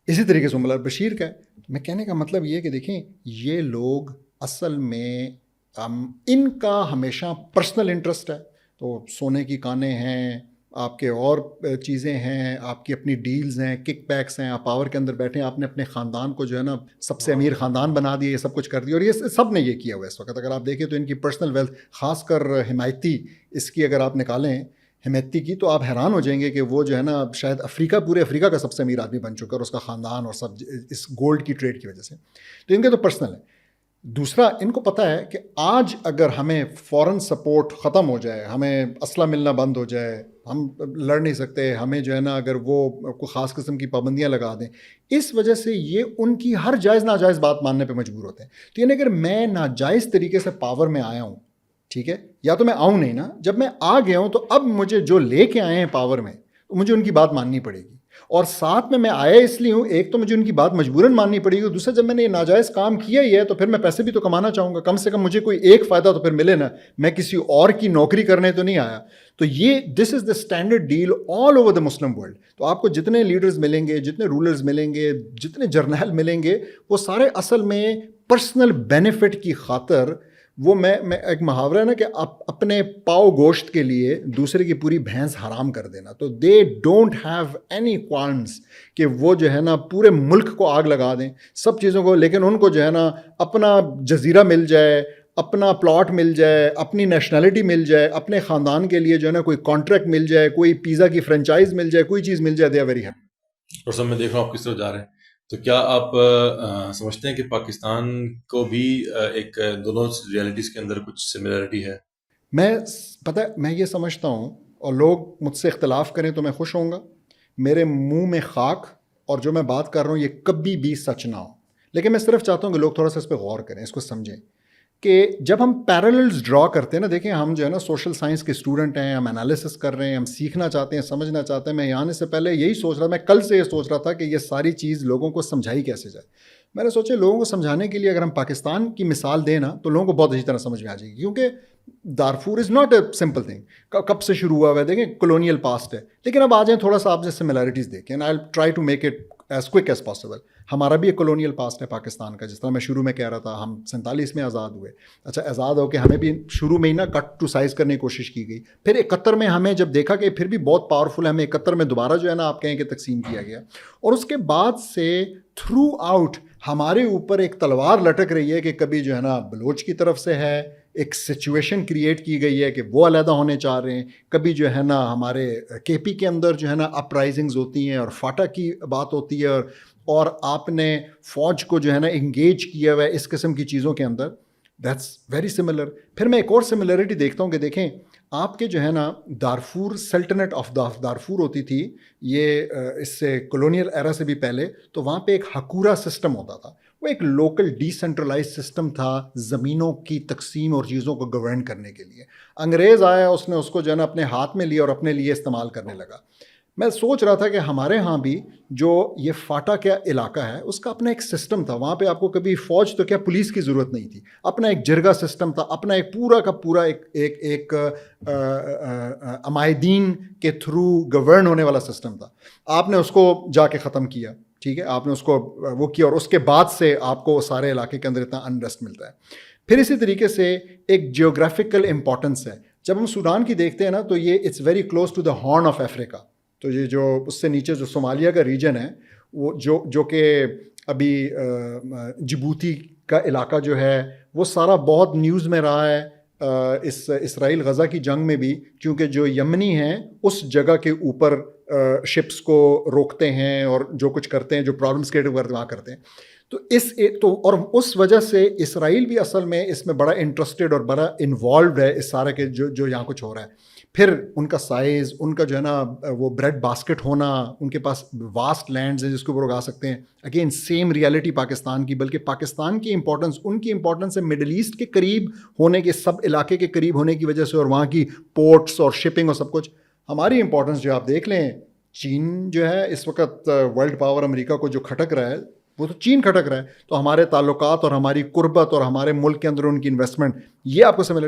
[SPEAKER 1] اسی طریقے سے عمر بشیر کا ہے. میں کہنے کا مطلب یہ ہے کہ دیکھیں یہ لوگ اصل میں ان کا ہمیشہ پرسنل انٹرسٹ ہے. تو سونے کی کانیں ہیں، آپ کے اور چیزیں ہیں، آپ کی اپنی ڈیلز ہیں، کک بیکس ہیں، آپ پاور کے اندر بیٹھے ہیں، آپ نے اپنے خاندان کو جو ہے نا سب سے امیر خاندان بنا دیا، یہ سب کچھ کر دیا. اور یہ سب نے یہ کیا ہوا ہے اس وقت. اگر آپ دیکھیں تو ان کی پرسنل ویلتھ، خاص کر حمایتی اس کی اگر آپ نکالیں حمایتی کی، تو آپ حیران ہو جائیں گے کہ وہ جو ہے نا شاید پورے افریقہ کا سب سے امیر آدمی بن چکا ہے، اور اس کا خاندان اور سب اس گولڈ کی ٹریڈ کی وجہ سے. تو ان کے تو پرسنل ہے. دوسرا، ان کو پتہ ہے کہ آج اگر ہمیں فورن سپورٹ ختم ہو جائے، ہمیں اسلحہ ملنا بند ہو جائے، ہم لڑ نہیں سکتے، ہمیں جو ہے نا اگر وہ کوئی خاص قسم کی پابندیاں لگا دیں، اس وجہ سے یہ ان کی ہر جائز ناجائز بات ماننے پہ مجبور ہوتے ہیں. تو یعنی اگر میں ناجائز طریقے سے پاور میں آیا ہوں، ٹھیک ہے، یا تو میں آؤں نہیں نا، جب میں آ گیا ہوں تو اب مجھے جو لے کے آئے ہیں پاور میں، تو مجھے ان کی بات ماننی پڑے گی. اور ساتھ میں آیا اس لیے ہوں، ایک تو مجھے ان کی بات مجبوراً ماننی پڑے گی، دوسرا جب میں نے یہ ناجائز کام کیا ہی ہے تو پھر میں پیسے بھی تو کمانا چاہوں گا، کم سے کم مجھے کوئی ایک فائدہ تو پھر ملے نا. میں کسی اور کی نوکری کرنے تو نہیں آیا. تو یہ this is the standard deal all over the Muslim world. تو آپ کو جتنے لیڈرز ملیں گے، جتنے رولرز ملیں گے، جتنے جرنیل ملیں گے، وہ سارے اصل میں پرسنل بینیفٹ کی خاطر، وہ میں ایک محاورہ ہے نا کہ اپنے پاؤ گوشت کے لیے دوسرے کی پوری بھینس حرام کر دینا. تو دے ڈونٹ ہیو اینی کوالمس کہ وہ جو ہے نا پورے ملک کو آگ لگا دیں، سب چیزوں کو، لیکن ان کو جو ہے نا اپنا جزیرہ مل جائے، اپنا پلاٹ مل جائے، اپنی نیشنلٹی مل جائے، اپنے خاندان کے لیے جو ہے نا کوئی کانٹریکٹ مل جائے، کوئی پیزا کی فرنچائز مل جائے، کوئی چیز مل جائے، دے آر ویری ہیپی.
[SPEAKER 2] اور سب میں دیکھ رہا ہوں آپ کس طرف جا رہے ہیں. تو کیا آپ سمجھتے ہیں کہ پاکستان کو بھی ایک دونوں ریالٹیز کے اندر کچھ سملیرٹی ہے؟
[SPEAKER 1] میں یہ سمجھتا ہوں، اور لوگ مجھ سے اختلاف کریں تو میں خوش ہوں گا. میرے منہ میں خاک، اور جو میں بات کر رہا ہوں یہ کبھی بھی سچ نہ ہو. لیکن میں صرف چاہتا ہوں کہ لوگ تھوڑا سا اس پہ غور کریں، اس کو سمجھیں کہ جب ہم پیرللز ڈرا کرتے ہیں نا، دیکھیں ہم جو ہے نا سوشل سائنس کے اسٹوڈنٹ ہیں، ہم انالیسس کر رہے ہیں، ہم سیکھنا چاہتے ہیں، سمجھنا چاہتے ہیں. میں یہاں آنے سے پہلے یہی سوچ رہا تھا، میں کل سے یہ سوچ رہا تھا کہ یہ ساری چیز لوگوں کو سمجھائی کیسے جائے. میں نے سوچا لوگوں کو سمجھانے کے لیے اگر ہم پاکستان کی مثال دیں نا تو لوگوں کو بہت اچھی طرح سمجھ میں آ جائے گی. کیونکہ Darfur is not a simple thing. کب سے شروع ہوا ہے دیکھیں، کولونیل پاسٹ ہے. لیکن اب آ جائیں تھوڑا سا آپ نے سملیرٹیز دیکھیں، I try to make it as quick as possible. ہمارا بھی ایک کولونیل پاسٹ ہے پاکستان کا. جس طرح میں شروع میں کہہ رہا تھا، ہم 47 میں آزاد ہوئے. اچھا، آزاد ہو کے ہمیں بھی شروع میں ہی نا کٹ ٹو سائز کرنے کی کوشش کی گئی. پھر 71 میں ہمیں جب دیکھا کہ پھر بھی بہت پاورفل ہے، ہمیں 71 میں دوبارہ جو ہے نا آپ کہیں کہ تقسیم کیا گیا. اور اس کے بعد سے تھرو آؤٹ ہمارے اوپر ایک تلوار لٹک رہی ہے کہ کبھی جو ہے نا بلوچ کی طرف سے ہے، ایک سچویشن کریٹ کی گئی ہے کہ وہ علیحدہ ہونے چاہ رہے ہیں. کبھی جو ہے نا ہمارے کے پی کے اندر جو ہے نا اپرائزنگز ہوتی ہیں اور فاٹا کی بات ہوتی ہے، اور آپ نے فوج کو جو ہے نا انگیج کیا ہوا ہے اس قسم کی چیزوں کے اندر. That's very similar. پھر میں ایک اور سملیرٹی دیکھتا ہوں کہ دیکھیں آپ کے جو ہے نا دارفور، سلطنت آف دارفور ہوتی تھی، یہ اس سے کولونیل ایرا سے بھی پہلے. تو وہاں پہ ایک حکورہ سسٹم ہوتا تھا. وہ ایک لوکل ڈی سینٹرلائز سسٹم تھا زمینوں کی تقسیم اور چیزوں کو گورن کرنے کے لیے. انگریز آیا، اس نے اس کو جو ہے نا اپنے ہاتھ میں لیا اور اپنے لیے استعمال کرنے لگا. میں سوچ رہا تھا کہ ہمارے ہاں بھی جو یہ فاٹا کیا علاقہ ہے اس کا اپنا ایک سسٹم تھا. وہاں پہ آپ کو کبھی فوج تو کیا پولیس کی ضرورت نہیں تھی. اپنا ایک جرگہ سسٹم تھا، اپنا ایک پورا کا پورا ایک عمائدین کے تھرو گورن ہونے والا سسٹم تھا. آپ نے اس کو جا کے ختم کیا، ٹھیک ہے، آپ نے اس کو وہ کیا، اور اس کے بعد سے آپ کو سارے علاقے کے اندر اتنا انریسٹ ملتا ہے. پھر اسی طریقے سے ایک جیوگرافیکل امپورٹنس ہے. جب ہم سوڈان کی دیکھتے ہیں نا تو یہ it's very close to the horn of Africa. تو یہ جو اس سے نیچے جو صومالیہ کا ریجن ہے، وہ جو کہ ابھی جبوتی کا علاقہ جو ہے، وہ سارا بہت نیوز میں رہا ہے اس اسرائیل غزہ کی جنگ میں بھی، کیونکہ جو یمنی ہیں اس جگہ کے اوپر شپس کو روکتے ہیں اور جو کچھ کرتے ہیں، جو پرابلمس کریٹ وہاں کرتے ہیں. تو اور اس وجہ سے اسرائیل بھی اصل میں اس میں بڑا انٹرسٹڈ اور بڑا انوالوڈ ہے اس سارے کے جو یہاں کچھ ہو رہا ہے. پھر ان کا سائز، ان کا جو ہے نا وہ بریڈ باسکٹ ہونا، ان کے پاس واسٹ لینڈز ہیں جس کے اوپر اگا سکتے ہیں. اگین سیم ریالٹی پاکستان کی، بلکہ پاکستان کی امپورٹنس، ان کی امپورٹنس ہے مڈل ایسٹ کے قریب ہونے کے، سب علاقے کے قریب ہونے کی وجہ سے، اور وہاں کی پورٹس اور شپنگ اور سب کچھ. ہماری امپورٹنس جو آپ دیکھ لیں، چین جو ہے اس وقت ورلڈ پاور امریکہ کو جو کھٹک رہا ہے وہ تو چین کھٹک رہا ہے، تو ہمارے تعلقات اور ہماری قربت اور ہمارے ملک کے اندر ان کی انویسٹمنٹ یہ آپ کو سمجھ.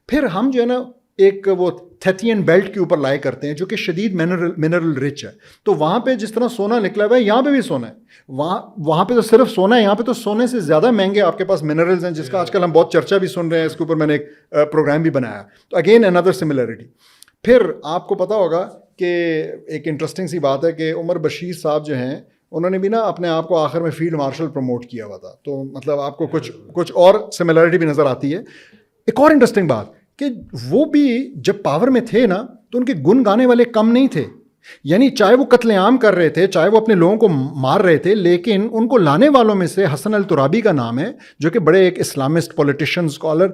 [SPEAKER 1] پھر ہم جو ہے نا ایک وہ تھیتین بیلٹ کے اوپر لائے کرتے ہیں جو کہ شدید منرل رچ ہے، تو وہاں پہ جس طرح سونا نکلا ہوا ہے یہاں پہ بھی سونا ہے، وہاں پہ تو صرف سونا ہے، یہاں پہ تو سونے سے زیادہ مہنگے آپ کے پاس منرلز ہیں جس کا آج کل ہم بہت چرچا بھی سن رہے ہیں، اس کے اوپر میں نے ایک پروگرام بھی بنایا. تو اگین اندر سملرٹی. پھر آپ کو پتا ہوگا کہ ایک انٹرسٹنگ سی بات ہے کہ عمر بشیر صاحب جو ہیں انہوں نے بھی نا اپنے آپ کو آخر میں فیلڈ مارشل پروموٹ کیا ہوا تھا، تو مطلب آپ کو کچھ اور سملرٹی بھی نظر آتی ہے. ایک اور انٹرسٹنگ بات کہ وہ بھی جب پاور میں تھے نا تو ان کے گن گانے والے کم نہیں تھے، یعنی چاہے وہ قتل عام کر رہے تھے، چاہے وہ اپنے لوگوں کو مار رہے تھے، لیکن ان کو لانے والوں میں سے حسن الترابی کا نام ہے جو کہ بڑے ایک اسلامسٹ پولیٹیشین اسکالر،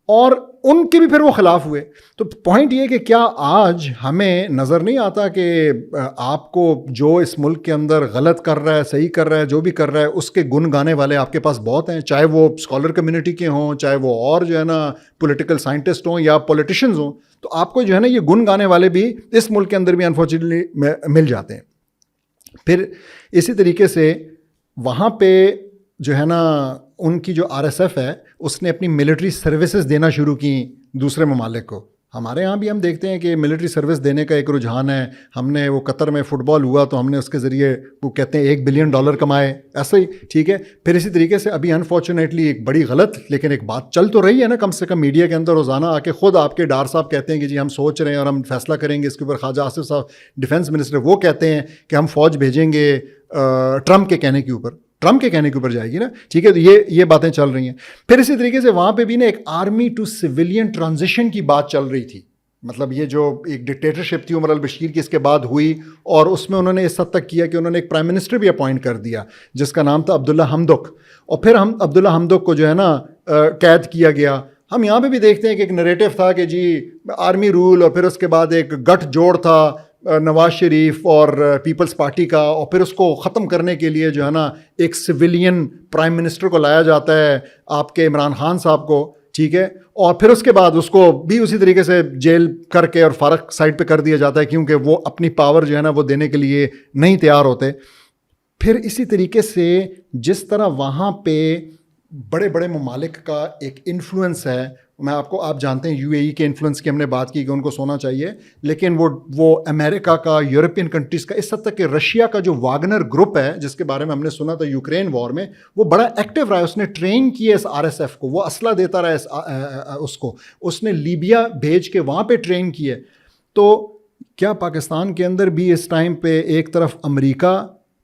[SPEAKER 1] اور ان کے بھی پھر وہ خلاف ہوئے. تو پوائنٹ یہ کہ کیا آج ہمیں نظر نہیں آتا کہ آپ کو جو اس ملک کے اندر غلط کر رہا ہے، صحیح کر رہا ہے، جو بھی کر رہا ہے اس کے گن گانے والے آپ کے پاس بہت ہیں، چاہے وہ اسکالر کمیونٹی کے ہوں، چاہے وہ اور جو ہے نا پولیٹیکل سائنٹسٹ ہوں یا پولیٹیشینز ہوں، تو آپ کو جو ہے نا یہ گن گانے والے بھی اس ملک کے اندر بھی انفارچونیٹلی مل جاتے ہیں. پھر اسی طریقے سے وہاں پہ جو ہے نا ان کی جو آر ایس ایف ہے اس نے اپنی ملٹری سروسز دینا شروع کی دوسرے ممالک کو. ہمارے ہاں بھی ہم دیکھتے ہیں کہ ملٹری سروس دینے کا ایک رجحان ہے. ہم نے وہ قطر میں فٹ بال ہوا تو ہم نے اس کے ذریعے وہ کہتے ہیں $1 بلین کمائے، ایسا ہی ٹھیک ہے. پھر اسی طریقے سے ابھی انفارچونیٹلی ایک بڑی غلط لیکن ایک بات چل تو رہی ہے نا کم سے کم میڈیا کے اندر روزانہ آ کے خود آپ کے ڈار صاحب کہتے ہیں کہ جی ہم سوچ رہے ہیں اور ہم فیصلہ کریں گے اس کے اوپر. خواجہ آصف صاحب ڈیفینس منسٹر وہ کہتے ہیں کہ ہم فوج بھیجیں گے ٹرمپ کے کہنے کے اوپر جائے گی نا، ٹھیک ہے. تو یہ باتیں چل رہی ہیں. پھر اسی طریقے سے وہاں پہ بھی نا ایک آرمی ٹو سویلین ٹرانزیشن کی بات چل رہی تھی، مطلب یہ جو ایک ڈکٹیٹرشپ تھی عمر البشیر کی اس کے بعد ہوئی، اور اس میں انہوں نے اس حد تک کیا کہ انہوں نے ایک پرائم منسٹر بھی اپوائنٹ کر دیا جس کا نام تھا عبداللہ حمدک، اور پھر ہم عبداللہ حمدک کو جو ہے نا قید کیا گیا. ہم یہاں پہ بھی دیکھتے ہیں کہ ایک نریٹو تھا کہ جی آرمی رول، اور پھر اس کے بعد ایک گٹھ جوڑ تھا نواز شریف اور پیپلز پارٹی کا، اور پھر اس کو ختم کرنے کے لیے جو ہے نا ایک سویلین پرائم منسٹر کو لایا جاتا ہے آپ کے عمران خان صاحب کو، ٹھیک ہے. اور پھر اس کے بعد اس کو بھی اسی طریقے سے جیل کر کے اور فارغ سائڈ پہ کر دیا جاتا ہے کیونکہ وہ اپنی پاور جو ہے نا وہ دینے کے لیے نہیں تیار ہوتے. پھر اسی طریقے سے جس طرح وہاں پہ بڑے بڑے ممالک کا ایک انفلوئنس ہے، میں آپ جانتے ہیں یو اے ای کے انفلوئنس کی ہم نے بات کی کہ ان کو سونا چاہیے، لیکن وہ امریکہ کا، یورپین کنٹریز کا، اس حد تک کہ رشیا کا جو واگنر گروپ ہے جس کے بارے میں ہم نے سنا تھا یوکرین وار میں، وہ بڑا ایکٹیو رہا ہے. اس نے ٹرین کیا اس آر ایس ایف کو، وہ اسلحہ دیتا رہا اس نے لیبیا بھیج کے وہاں پہ ٹرین کیے. تو کیا پاکستان کے اندر بھی اس ٹائم پہ ایک طرف امریکہ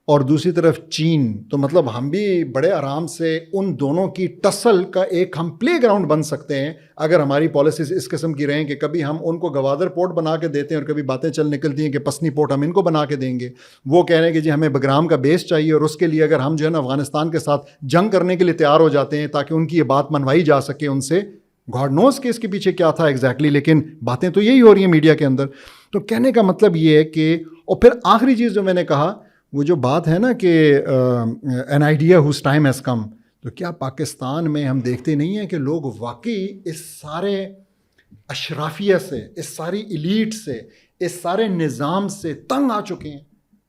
[SPEAKER 1] اور دوسری طرف چین، تو مطلب ہم بھی بڑے آرام سے ان دونوں کی ٹسل کا ایک ہم پلے گراؤنڈ بن سکتے ہیں اگر ہماری پالیسیز اس قسم کی رہیں کہ کبھی ہم ان کو گوادر پورٹ بنا کے دیتے ہیں اور کبھی باتیں چل نکلتی ہیں کہ پسنی پورٹ ہم ان کو بنا کے دیں گے. وہ کہہ رہے ہیں کہ جی ہمیں بگرام کا بیس چاہیے اور اس کے لیے اگر ہم جو ہے نا افغانستان کے ساتھ جنگ کرنے کے لیے تیار ہو جاتے ہیں تاکہ ان کی یہ بات منوائی جا سکے ان سے. گاڈ نوز کہ اس کے پیچھے کیا تھا ایگزیکٹلی، لیکن باتیں تو یہی ہو رہی ہیں میڈیا کے اندر. تو کہنے کا مطلب یہ ہے کہ، اور پھر آخری چیز جو میں نے کہا وہ جو بات ہے نا کہ an idea whose time has come, تو کیا پاکستان میں ہم دیکھتے نہیں ہیں کہ لوگ واقعی اس سارے اشرافیہ سے، اس ساری ایلیٹ سے، اس سارے نظام سے تنگ آ چکے ہیں.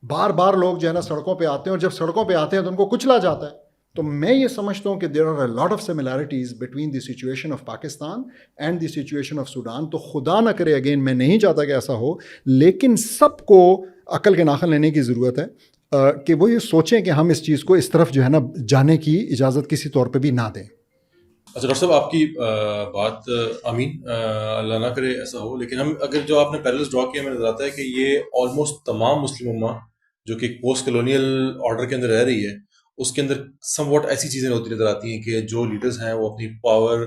[SPEAKER 1] بار بار لوگ جو ہے نا سڑکوں پہ آتے ہیں، اور جب سڑکوں پہ آتے ہیں تو ان کو کچلا جاتا ہے. تو میں یہ سمجھتا ہوں کہ there are a lot of similarities between the situation of Pakistan and the situation of Sudan. تو خدا نہ کرے، اگین میں نہیں چاہتا کہ ایسا ہو، لیکن سب کو عقل کے ناخن لینے کی ضرورت ہے کہ وہ یہ سوچیں کہ ہم اس چیز کو اس طرف جو ہے نا جانے کی اجازت کسی طور پہ بھی نہ دیں.
[SPEAKER 2] اچھا ڈاکٹر صاحب، آپ کی بات آمین، اللہ نہ کرے ایسا ہو، لیکن ہم اگر جو آپ نے پیرلز ڈرا کیا، ہمیں نظر آتا ہے کہ یہ آلموسٹ تمام مسلم امہ جو کہ پوسٹ کلونیل آرڈر کے اندر رہ رہی ہے اس کے اندر سم واٹ ایسی چیزیں ہوتی نظر آتی ہیں کہ جو لیڈرز ہیں وہ اپنی پاور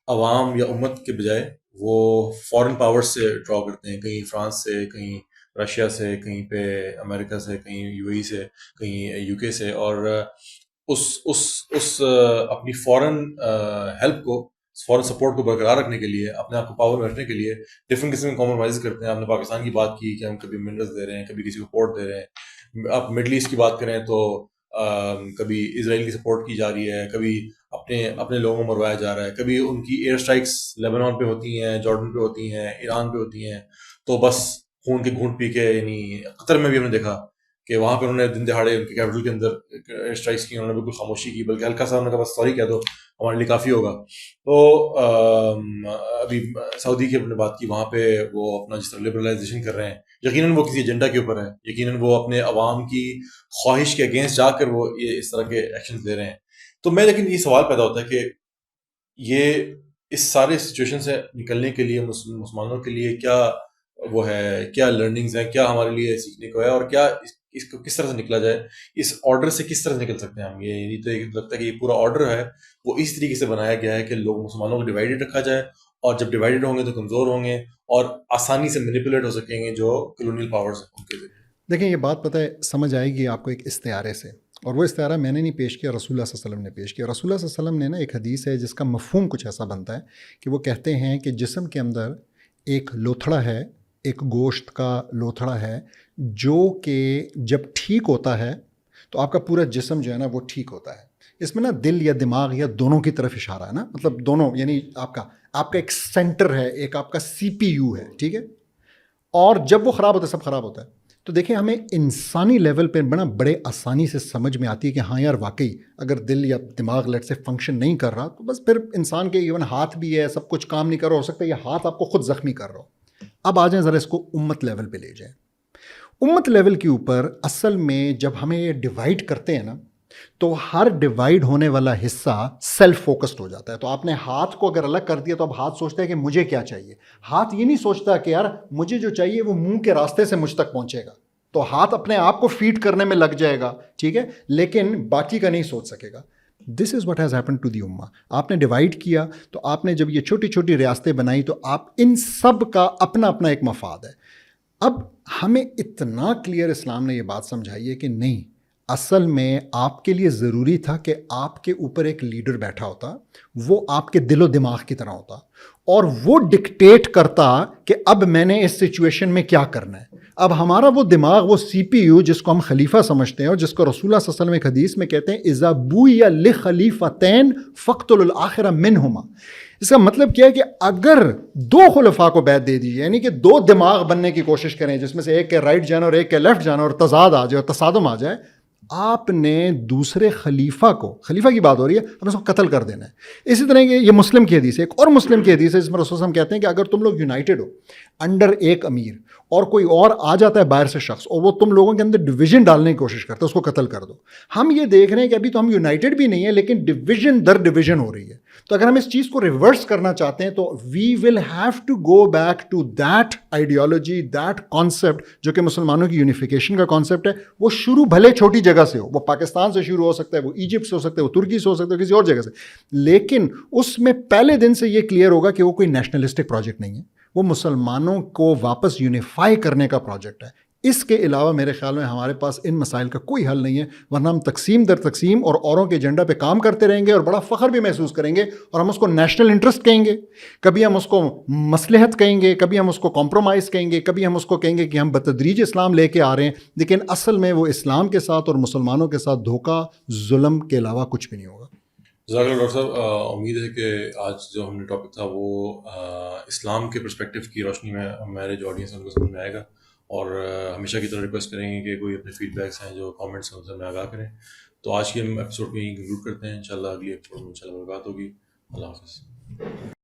[SPEAKER 2] عوام یا امت کے بجائے وہ فارن پاور سے ڈرا کرتے ہیں، کہیں فرانس سے، کہیں رشیا سے، کہیں پہ امریکہ سے، کہیں یو اے ای سے، کہیں یو کے سے، اور اس اپنی فورن ہیلپ کو، فورن سپورٹ کو برقرار رکھنے کے لیے، اپنے آپ کو پاور میں رکھنے کے لیے ڈفرینٹ قسم کے کمپرومائز کرتے ہیں. آپ نے پاکستان کی بات کی کہ ہم کبھی منرلز دے رہے ہیں، کبھی کسی کو پورٹ دے رہے ہیں. آپ مڈل ایسٹ کی بات کریں تو کبھی اسرائیل کی سپورٹ کی جا رہی ہے، کبھی اپنے لوگوں کو مروایا جا رہا ہے، کبھی ان کی ایئر اسٹرائکس لیبنان پہ ہوتی ہیں، جارڈن پہ ہوتی ہیں، ایران پہ ہوتی ہیں. تو بس خون کے گھونٹ پی کے، یعنی قطر میں بھی ہم نے دیکھا کہ وہاں پہ انہوں نے دن دہاڑے ان کے کیپٹل کے اندر اسٹرائکس کی، انہوں نے بالکل خاموشی کی، بلکہ ہلکا سا انہوں نے کہا بس سوری کہہ دو ہمارے لیے کافی ہوگا. تو ابھی سعودی کی ہم نے بات کی، وہاں پہ وہ اپنا جس طرح لبرلائزیشن کر رہے ہیں، یقیناً وہ کسی ایجنڈا کے اوپر ہے، یقیناً وہ اپنے عوام کی خواہش کے اگینسٹ جا کر وہ یہ اس طرح کے ایکشنز لے رہے ہیں. تو میں لیکن یہ سوال پیدا ہوتا ہے کہ یہ اس سارے سچویشن سے نکلنے کے لیے مسلمانوں کے لیے کیا وہ ہے، کیا لرننگز ہیں، کیا ہمارے لیے سیکھنے کو ہے، اور کیا اس کو کس طرح سے نکلا جائے، اس آرڈر سے کس طرح سے نکل سکتے ہیں ہم. یہ تو لگتا ہے کہ یہ پورا آرڈر ہے وہ اس طریقے سے بنایا گیا ہے کہ لوگ مسلمانوں کو ڈیوائیڈڈ رکھا جائے، اور جب ڈیوائیڈڈ ہوں گے تو کمزور ہوں گے اور آسانی سے مینیپولیٹ ہو سکیں گے جو کلونیل پاورز ہیں ان کے ذریعے.
[SPEAKER 1] دیکھیں یہ بات پتہ ہے سمجھ آئے گی آپ کو ایک استعارے سے، اور وہ استعارہ میں نے نہیں پیش کیا، رسول اللہ صلی اللہ علیہ وسلم نے پیش کیا. رسول اللہ صلی اللہ علیہ وسلم نے نا ایک حدیث ہے جس کا مفہوم کچھ ایسا بنتا ہے کہ وہ کہتے ہیں کہ جسم کے اندر ایک لوتھڑا ہے، ایک گوشت کا لوتھڑا ہے، جو کہ جب ٹھیک ہوتا ہے تو آپ کا پورا جسم جو ہے نا وہ ٹھیک ہوتا ہے. اس میں نا دل یا دماغ یا دونوں کی طرف اشارہ ہے نا، مطلب دونوں، یعنی آپ کا ایک سینٹر ہے، ایک آپ کا سی پی یو ہے، ٹھیک ہے. اور جب وہ خراب ہوتا ہے سب خراب ہوتا ہے. تو دیکھیں ہمیں انسانی لیول پہ بڑے آسانی سے سمجھ میں آتی ہے کہ ہاں یار واقعی اگر دل یا دماغ لیٹ سے فنکشن نہیں کر رہا تو بس پھر انسان کے ایون ہاتھ بھی ہے، سب کچھ کام نہیں کر رہا، ہو سکتا ہے یہ ہاتھ آپ کو خود زخمی کر رہا ہو. اب آ جائیں ذرا اس کو امت لیول پہ لے جائیں. امت لیول کے اوپر اصل میں جب ہمیں یہ ڈیوائیڈ کرتے ہیں نا تو ہر ڈیوائیڈ ہونے والا حصہ سیلف فوکسڈ ہو جاتا ہے. تو آپ نے ہاتھ کو اگر الگ کر دیا تو اب ہاتھ سوچتا ہے کہ مجھے کیا چاہیے. ہاتھ یہ نہیں سوچتا کہ یار مجھے جو چاہیے وہ منہ کے راستے سے مجھ تک پہنچے گا، تو ہاتھ اپنے آپ کو فیڈ کرنے میں لگ جائے گا، ٹھیک ہے، لیکن باقی کا نہیں سوچ سکے گا. This is what has happen to the امہ. آپ نے ڈیوائیڈ کیا تو آپ نے جب یہ چھوٹی چھوٹی ریاستیں بنائی تو آپ ان سب کا اپنا اپنا ایک مفاد ہے. اب ہمیں اتنا کلیئر اسلام نے یہ بات سمجھائی ہے کہ نہیں، اصل میں آپ کے لیے ضروری تھا کہ آپ کے اوپر ایک لیڈر بیٹھا ہوتا، وہ آپ کے دل و دماغ کی طرح ہوتا، اور وہ ڈکٹیٹ کرتا کہ اب میں نے اس سچویشن میں کیا کرنا ہے. اب ہمارا وہ دماغ، وہ سی پی یو جس کو ہم خلیفہ سمجھتے ہیں اور جس کو رسول اللہ صلی اللہ علیہ وسلم ایک حدیث میں کہتے ہیں اذا بوئی لخلیفتین فاقتلوا الآخر منہما. اس کا مطلب کیا ہے کہ اگر دو خلفاء کو بیعت دے دی، یعنی کہ دو دماغ بننے کی کوشش کریں جس میں سے ایک کے رائٹ جانا اور ایک کے لیفٹ جانا اور تضاد آ جائے اور تصادم آ جائے، آپ نے دوسرے خلیفہ کو، خلیفہ کی بات ہو رہی ہے، ہم اس کو قتل کر دینا ہے. اسی طرح کہ یہ مسلم کی حدیث ہے، ایک اور مسلم کی حدیث ہے جس میں رسول ہم کہتے ہیں کہ اگر تم لوگ یونائٹڈ ہو انڈر ایک امیر اور کوئی اور آ جاتا ہے باہر سے شخص اور وہ تم لوگوں کے اندر ڈویژن ڈالنے کی کوشش کرتا ہے، اس کو قتل کر دو. ہم یہ دیکھ رہے ہیں کہ ابھی تو ہم یونائٹڈ بھی نہیں ہیں لیکن ڈویژن در ڈویژن ہو رہی ہے. تو اگر ہم اس چیز کو ریورس کرنا چاہتے ہیں تو we will have to go back to that ideology, that concept جو کہ مسلمانوں کی یونیفیکیشن کا کانسیپٹ ہے. وہ شروع بھلے چھوٹی جگہ سے ہو، وہ پاکستان سے شروع ہو سکتا ہے، وہ ایجپٹ سے ہو سکتا ہے، وہ ترکی سے ہو سکتا ہے، کسی اور جگہ سے، لیکن اس میں پہلے دن سے یہ کلیئر ہوگا کہ وہ کوئی نیشنلسٹک پروجیکٹ نہیں ہے، وہ مسلمانوں کو واپس یونیفائی کرنے کا پروجیکٹ ہے. اس کے علاوہ میرے خیال میں ہمارے پاس ان مسائل کا کوئی حل نہیں ہے، ورنہ ہم تقسیم در تقسیم اور اوروں کے ایجنڈا پہ کام کرتے رہیں گے اور بڑا فخر بھی محسوس کریں گے، اور ہم اس کو نیشنل انٹرسٹ کہیں گے، کبھی ہم اس کو مصلحت کہیں گے، کبھی ہم اس کو کمپرومائز کہیں گے، کبھی ہم اس کو کہیں گے کہ ہم بتدریج اسلام لے کے آ رہے ہیں، لیکن اصل میں وہ اسلام کے ساتھ اور مسلمانوں کے ساتھ دھوکہ، ظلم کے علاوہ کچھ بھی نہیں ہوگا.
[SPEAKER 2] جزاک اللہ ڈاکٹر صاحب. امید ہے کہ آج جو ہم نے ٹاپک تھا وہ اسلام کے پرسپیکٹیو کی روشنی میں ہمارے جو آڈینس ہے ان کو سمجھ میں آئے گا، اور ہمیشہ کی طرح ریکویسٹ کریں گے کہ کوئی اپنے فیڈ بیکس ہیں جو کامنٹس ہیں ان سے ہمیں آگاہ کریں. تو آج کی ہم ایپیسوڈ میں ہی کنکلوڈ کرتے ہیں، انشاءاللہ اگلی ایپیسوڈ میں انشاءاللہ ملاقات ہوگی. اللہ حافظ.